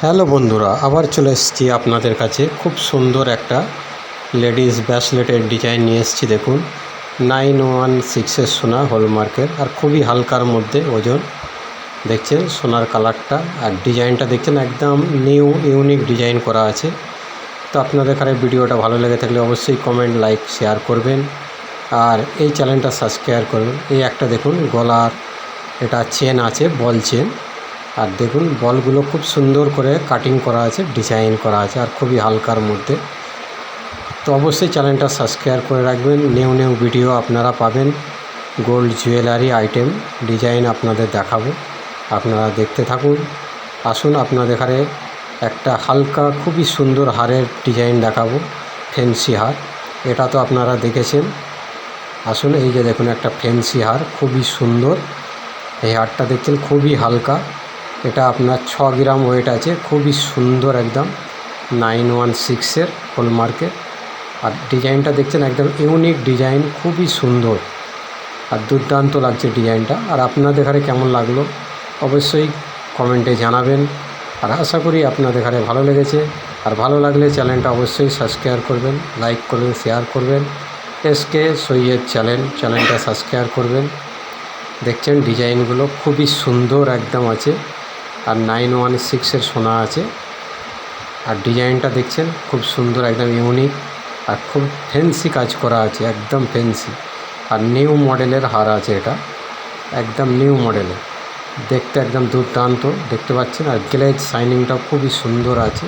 Hello বন্ধুরা, আবার চলে এসেছি আপনাদের কাছে। খুব সুন্দর একটা লেডিস ব্রেসলেটের ডিজাইন নিয়ে এসেছি। দেখুন 916 সোনা হলমার্কের, আর খুবই হালকার মধ্যে ওজন। দেখছেন সোনার কালারটা আর ডিজাইনটা দেখছেন, একদম নিউ ইউনিক ডিজাইন করা আছে। তো আপনাদের কাছে ভিডিওটা ভালো লেগে থাকলে অবশ্যই কমেন্ট, লাইক, শেয়ার করবেন আর এই চ্যানেলটা সাবস্ক্রাইব করবেন। এই একটা দেখুন গলার এটা চেন আছে, বল চেন। আর দেখুন বলগুলো খুব সুন্দর করে কাটিং করা আছে, ডিজাইন করা আছে, আর খুবই হালকার মধ্যে। তো অবশ্যই চ্যানেলটা সাবস্ক্রাইব করে রাখবেন, নিউ নিউ ভিডিও আপনারা পাবেন। গোল্ড জুয়েলারি আইটেম ডিজাইন আপনাদের দেখাবো, আপনারা দেখতে থাকুন। আসুন আপনাদের এখানে একটা হালকা খুবই সুন্দর হারের ডিজাইন দেখাবো, ফ্যান্সি হার। এটা তো আপনারা দেখেছেন। আসুন এই যে দেখুন একটা ফ্যান্সি হার, খুবই সুন্দর। এই হারটা দেখছেন খুবই হালকা, এটা আপনার 6 গ্রাম ওয়েট আছে, খুবই সুন্দর একদম 916-এর হলমার্কের। আর ডিজাইনটা দেখছেন একদম ইউনিক ডিজাইন, খুবই সুন্দর আর দুর্দান্ত লাগছে ডিজাইনটা। আর আপনাদের এখানে কেমন লাগলো অবশ্যই কমেন্টে জানাবেন। আর আশা করি আপনাদের এখানে ভালো লেগেছে। আর ভালো লাগলে চ্যানেলটা অবশ্যই সাবস্ক্রাইব করবেন, লাইক করবেন, শেয়ার করবেন। এসকে সৈয়দ চ্যানেলটা সাবস্ক্রাইব করবেন। দেখছেন ডিজাইনগুলো খুবই সুন্দর একদম আছে, আর 916-এর সোনা আছে। আর ডিজাইনটা দেখছেন খুব সুন্দর, একদম ইউনিক আর খুব ফ্যান্সি কাজ করা আছে, একদম ফ্যান্সি। আর নিউ মডেলের হার আছে, এটা একদম নিউ মডেলের, দেখতে একদম দুর্দান্ত দেখতে পাচ্ছেন। আর গ্লেজ শাইনিংটাও খুবই সুন্দর আছে।